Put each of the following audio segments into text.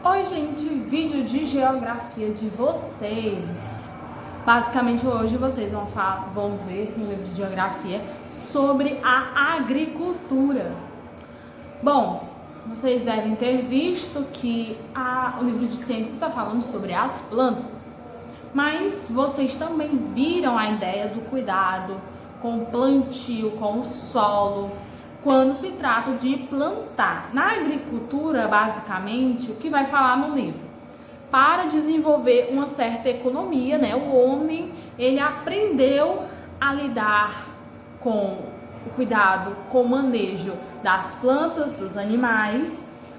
Oi gente, vídeo de geografia de vocês. Basicamente hoje vocês vão ver no livro de geografia sobre a agricultura. Bom, vocês devem ter visto que o livro de ciência está falando sobre as plantas, mas vocês também viram a ideia do cuidado com o plantio, com o solo, quando se trata de plantar. Na agricultura, basicamente, o que vai falar no livro? Para desenvolver uma certa economia, né? O homem, ele aprendeu a lidar com o cuidado, com o manejo das plantas, dos animais.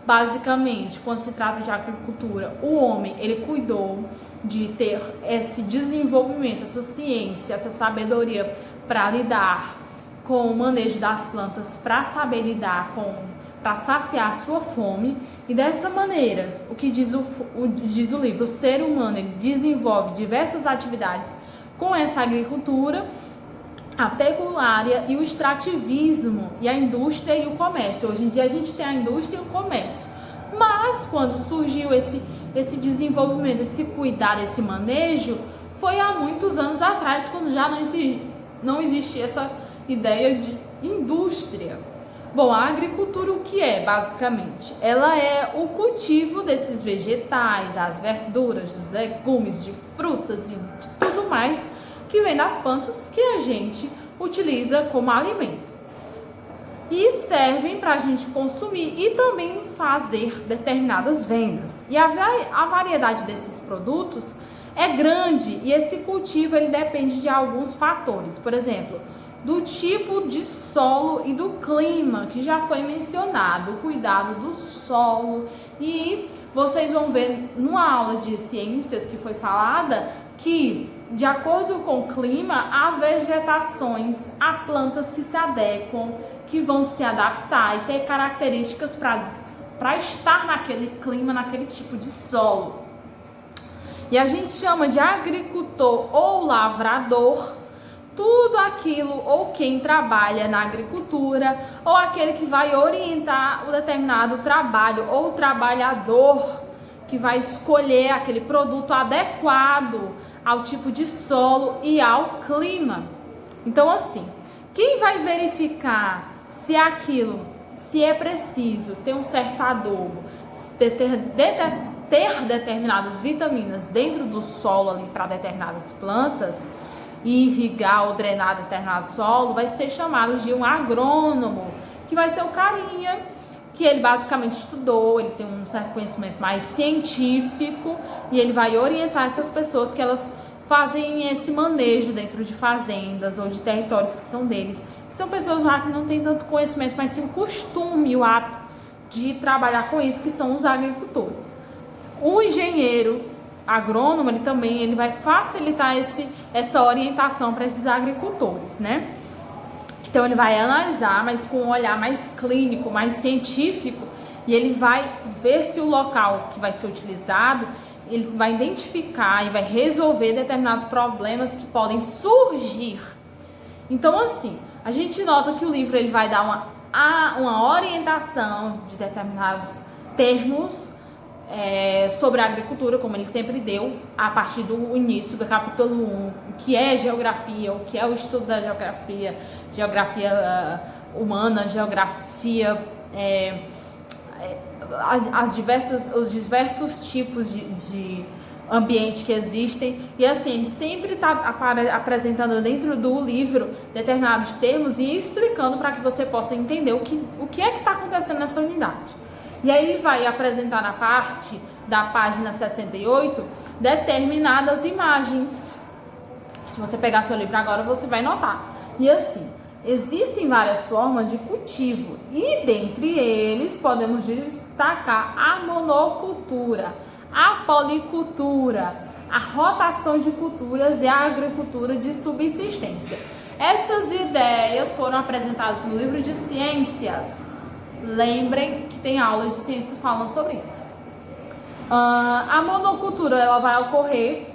Basicamente, quando se trata de agricultura, o homem, ele cuidou de ter esse desenvolvimento, essa ciência, essa sabedoria para lidar com o manejo das plantas, para saber lidar para saciar a sua fome. E dessa maneira, o que diz o livro, o ser humano, ele desenvolve diversas atividades com essa agricultura, a pecuária e o extrativismo, e a indústria e o comércio. Hoje em dia a gente tem a indústria e o comércio, mas quando surgiu esse desenvolvimento, esse cuidado, esse manejo, foi há muitos anos atrás, quando já não existia essa ideia de indústria. Bom, a agricultura o que é, basicamente? Ela é o cultivo desses vegetais, das verduras, dos legumes, de frutas e de tudo mais que vem das plantas que a gente utiliza como alimento. E servem para a gente consumir e também fazer determinadas vendas. E a variedade desses produtos é grande, e esse cultivo ele depende de alguns fatores. Por exemplo, do tipo de solo e do clima, que já foi mencionado, o cuidado do solo. E vocês vão ver numa aula de ciências que foi falada que, de acordo com o clima, há vegetações, há plantas que se adequam, que vão se adaptar e ter características para estar naquele clima, naquele tipo de solo. E a gente chama de agricultor ou lavrador tudo aquilo, ou quem trabalha na agricultura, ou aquele que vai orientar o determinado trabalho, ou o trabalhador que vai escolher aquele produto adequado ao tipo de solo e ao clima. Então, assim, quem vai verificar se é preciso ter um certo adubo, ter determinadas vitaminas dentro do solo ali para determinadas plantas, e irrigar ou drenar determinado solo, vai ser chamado de um agrônomo, que vai ser o carinha que ele basicamente estudou, ele tem um certo conhecimento mais científico, e ele vai orientar essas pessoas que elas fazem esse manejo dentro de fazendas ou de territórios que são deles, que são pessoas lá que não têm tanto conhecimento, mas sim o costume, o hábito de trabalhar com isso, que são os agricultores. O engenheiro agrônomo, ele vai facilitar essa orientação para esses agricultores, né? Então ele vai analisar, mas com um olhar mais clínico, mais científico, e ele vai ver se o local que vai ser utilizado, ele vai identificar e vai resolver determinados problemas que podem surgir. Então, assim, a gente nota que o livro ele vai dar uma orientação de determinados termos sobre a agricultura, como ele sempre deu, a partir do início do capítulo 1, o que é geografia, o que é o estudo da geografia, geografia humana, geografia, os diversos tipos de ambiente que existem. E assim, ele sempre está apresentando dentro do livro determinados termos e explicando para que você possa entender o que é que está acontecendo nessa unidade. E aí ele vai apresentar na parte da página 68 determinadas imagens. Se você pegar seu livro agora, você vai notar. E assim, existem várias formas de cultivo, e dentre eles podemos destacar a monocultura, a policultura, a rotação de culturas e a agricultura de subsistência. Essas ideias foram apresentadas no livro de ciências. Lembrem que tem aulas de ciências falando sobre isso. A monocultura ela vai ocorrer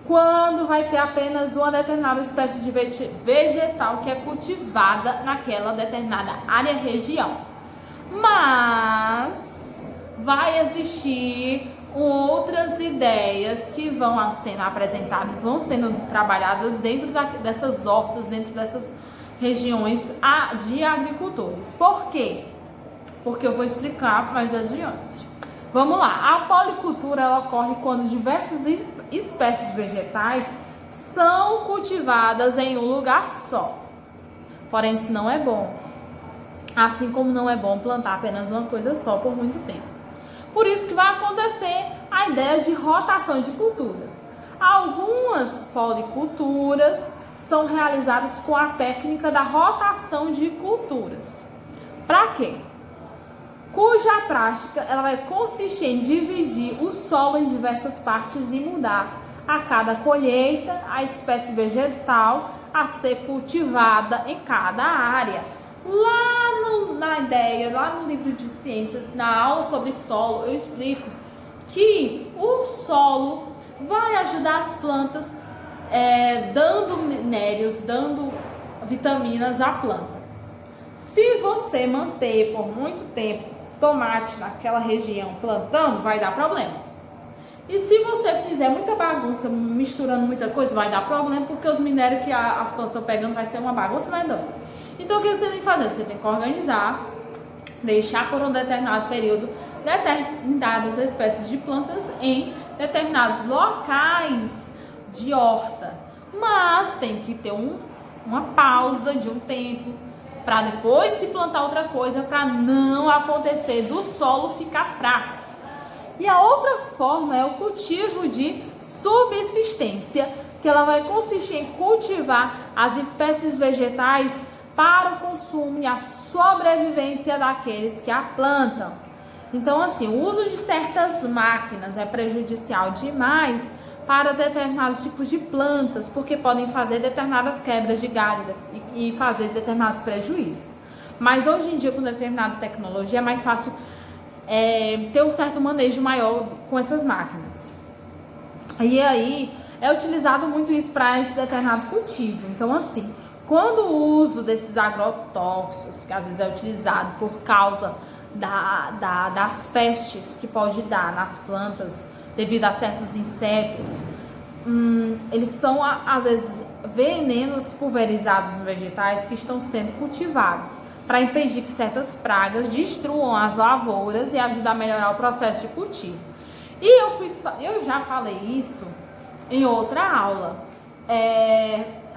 quando vai ter apenas uma determinada espécie de vegetal que é cultivada naquela determinada área, região. Mas vai existir outras ideias que vão sendo apresentadas, vão sendo trabalhadas dentro dessas hortas, dentro dessas regiões de agricultores. Por quê? Porque eu vou explicar mais adiante. Vamos lá, a policultura ela ocorre quando diversas espécies vegetais são cultivadas em um lugar só. Porém, isso não é bom. Assim como não é bom plantar apenas uma coisa só por muito tempo. Por isso que vai acontecer a ideia de rotação de culturas. Algumas policulturas são realizadas com a técnica da rotação de culturas. Para quê? Cuja prática ela vai consistir em dividir o solo em diversas partes e mudar a cada colheita a espécie vegetal a ser cultivada em cada área. Na ideia, lá no livro de ciências, na aula sobre solo, eu explico que o solo vai ajudar as plantas dando minérios, dando vitaminas à planta. Se você manter por muito tempo tomate naquela região plantando, vai dar problema. E se você fizer muita bagunça, misturando muita coisa, vai dar problema, porque os minérios que as plantas estão pegando vai ser uma bagunça, vai dar. Então, o que você tem que fazer? Você tem que organizar, deixar por um determinado período determinadas espécies de plantas em determinados locais de horta. Mas tem que ter uma pausa de um tempo para depois se plantar outra coisa, para não acontecer do solo ficar fraco. E a outra forma é o cultivo de subsistência, que ela vai consistir em cultivar as espécies vegetais para o consumo e a sobrevivência daqueles que a plantam. Então, assim, o uso de certas máquinas é prejudicial demais para determinados tipos de plantas, porque podem fazer determinadas quebras de galho e fazer determinados prejuízos. Mas hoje em dia, com determinada tecnologia, é mais fácil ter um certo manejo maior com essas máquinas. E aí, é utilizado muito isso para esse determinado cultivo. Então, assim, quando o uso desses agrotóxicos, que às vezes é utilizado por causa das pestes que pode dar nas plantas devido a certos insetos, eles são às vezes venenos pulverizados nos vegetais que estão sendo cultivados para impedir que certas pragas destruam as lavouras e ajudar a melhorar o processo de cultivo. E eu já falei isso em outra aula.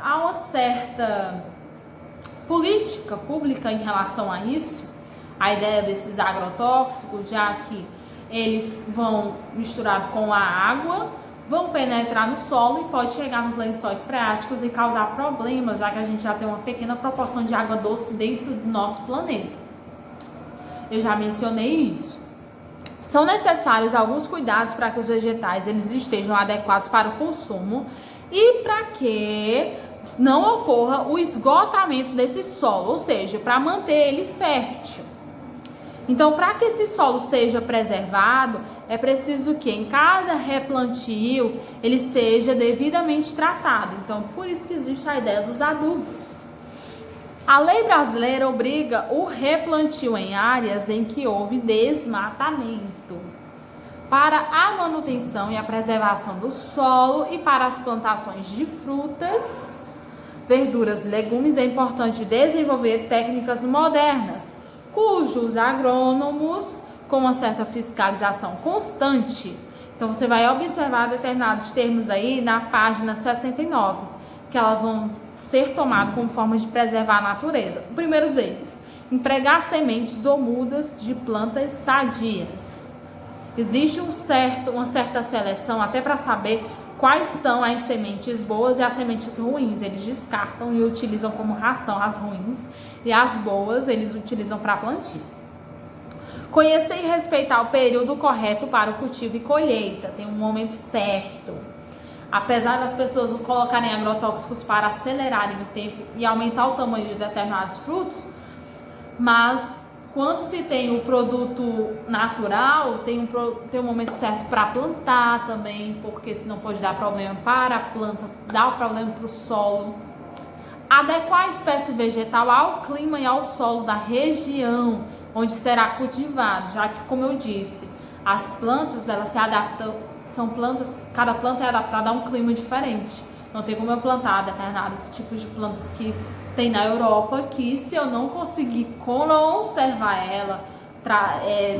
Há uma certa política pública em relação a isso, a ideia desses agrotóxicos, já que eles vão misturados com a água, vão penetrar no solo e pode chegar nos lençóis freáticos e causar problemas, já que a gente já tem uma pequena proporção de água doce dentro do nosso planeta. Eu já mencionei isso. São necessários alguns cuidados para que os vegetais eles estejam adequados para o consumo e para que não ocorra o esgotamento desse solo, ou seja, para manter ele fértil. Então, para que esse solo seja preservado, é preciso que em cada replantio ele seja devidamente tratado. Então, por isso que existe a ideia dos adubos. A lei brasileira obriga o replantio em áreas em que houve desmatamento, para a manutenção e a preservação do solo e para as plantações de frutas, verduras e legumes. É importante desenvolver técnicas modernas, cujos agrônomos, com uma certa fiscalização constante. Então, você vai observar determinados termos aí na página 69, que elas vão ser tomados como forma de preservar a natureza. O primeiro deles, empregar sementes ou mudas de plantas sadias. Existe uma certa seleção até para saber quais são as sementes boas e as sementes ruins. Eles descartam e utilizam como ração as ruins, e as boas eles utilizam para plantio. Conhecer e respeitar o período correto para o cultivo e colheita. Tem um momento certo. Apesar das pessoas colocarem agrotóxicos para acelerarem o tempo e aumentar o tamanho de determinados frutos, mas quando se tem o produto natural, tem um momento certo para plantar também, porque senão pode dar problema para a planta, dar problema para o solo. Adequar a espécie vegetal ao clima e ao solo da região. onde será cultivado, já que, como eu disse, as plantas, elas se adaptam, são plantas, cada planta é adaptada a um clima diferente. Não tem como eu plantar determinados tipos de plantas que tem na Europa, que se eu não conseguir conservar ela,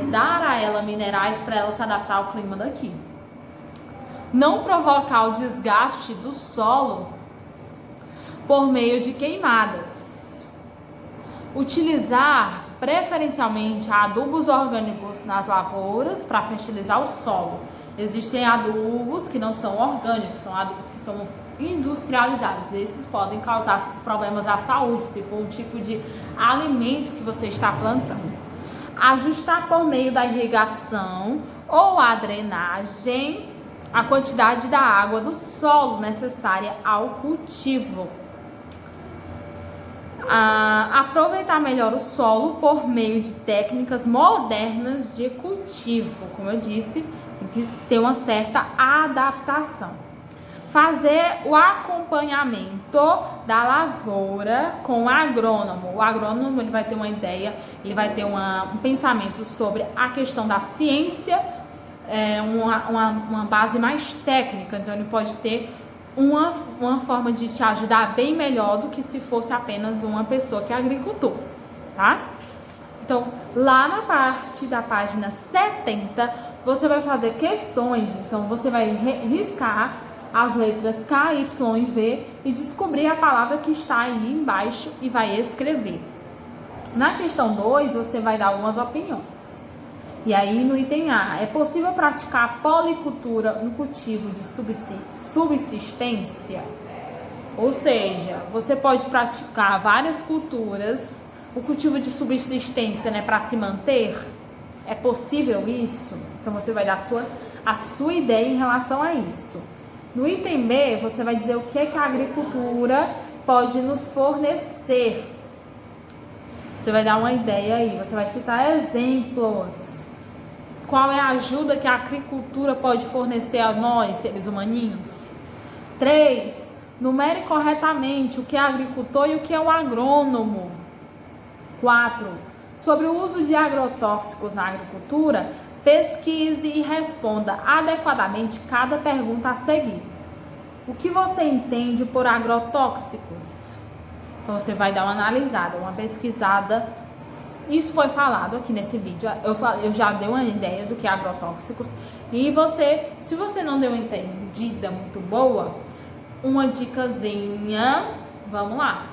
dar a ela minerais para ela se adaptar ao clima daqui. Não provocar o desgaste do solo por meio de queimadas. Utilizar preferencialmente adubos orgânicos nas lavouras para fertilizar o solo. Existem adubos que não são orgânicos, são adubos que são industrializados. Esses podem causar problemas à saúde, se for um tipo de alimento que você está plantando. Ajustar por meio da irrigação ou a drenagem a quantidade da água do solo necessária ao cultivo. Aproveitar melhor o solo por meio de técnicas modernas de cultivo. Como eu disse, tem que ter uma certa adaptação. Fazer o acompanhamento da lavoura com o agrônomo. O agrônomo, ele vai ter uma ideia, ele vai ter um pensamento sobre a questão da ciência, uma base mais técnica. Então ele pode ter uma forma de te ajudar bem melhor do que se fosse apenas uma pessoa que é agricultor, tá? Então, lá na parte da página 70, você vai fazer questões. Então, você vai riscar as letras K, Y e V e descobrir a palavra que está aí embaixo e vai escrever. Na questão 2, você vai dar algumas opiniões. E aí, no item A, é possível praticar policultura no cultivo de subsistência? Ou seja, você pode praticar várias culturas, o cultivo de subsistência, né, para se manter? É possível isso? Então, você vai dar a sua ideia em relação a isso. No item B, você vai dizer o que a agricultura pode nos fornecer. Você vai dar uma ideia aí, você vai citar exemplos. Qual é a ajuda que a agricultura pode fornecer a nós, seres humaninhos? 3. Numere corretamente o que é agricultor e o que é o agrônomo. 4. Sobre o uso de agrotóxicos na agricultura, pesquise e responda adequadamente cada pergunta a seguir. O que você entende por agrotóxicos? Então você vai dar uma analisada, uma pesquisada. Isso foi falado aqui nesse vídeo. Eu já dei uma ideia do que é agrotóxicos. E você, se você não deu uma entendida muito boa, uma dicasinha, vamos lá.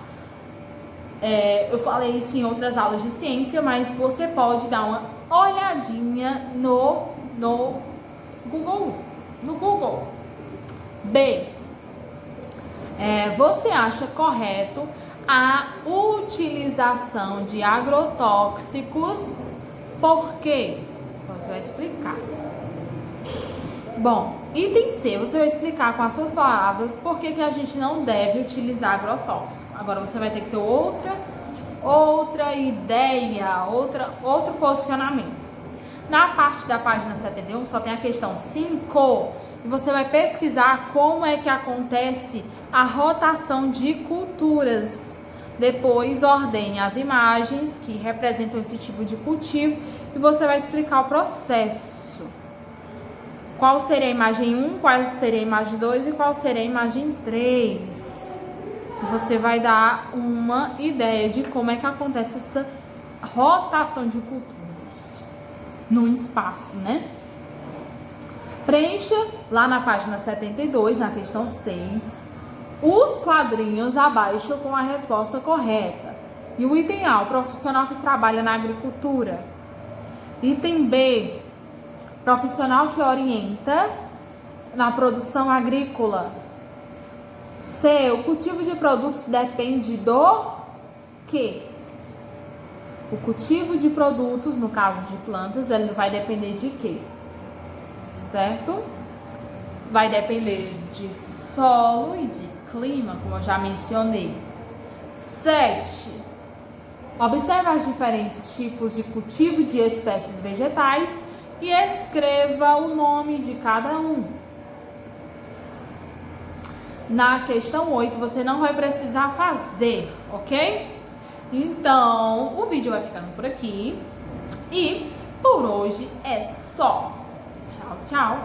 Eu falei isso em outras aulas de ciência, mas você pode dar uma olhadinha no Google. B. Você acha correto a utilização de agrotóxicos? Por quê? Você vai explicar. Bom, item C, você vai explicar com as suas palavras por que a gente não deve utilizar agrotóxico. Agora você vai ter que ter outra ideia, outro posicionamento. Na parte da página 71 só tem a questão 5 e você vai pesquisar como é que acontece a rotação de culturas. Depois ordene as imagens que representam esse tipo de cultivo e você vai explicar o processo. Qual seria a imagem 1, qual seria a imagem 2 e qual seria a imagem 3. Você vai dar uma ideia de como é que acontece essa rotação de culturas num espaço, né? Preencha lá na página 72, na questão 6, os quadrinhos abaixo com a resposta correta. E o item A, o profissional que trabalha na agricultura. Item B, profissional que orienta na produção agrícola. C, o cultivo de produtos depende do quê? O cultivo de produtos, no caso de plantas, ele vai depender de quê? Certo? Vai depender de solo e de clima, como eu já mencionei. 7. Observe os diferentes tipos de cultivo de espécies vegetais e escreva o nome de cada um. Na questão 8, você não vai precisar fazer, ok? Então, o vídeo vai ficando por aqui. E por hoje é só. Tchau, tchau!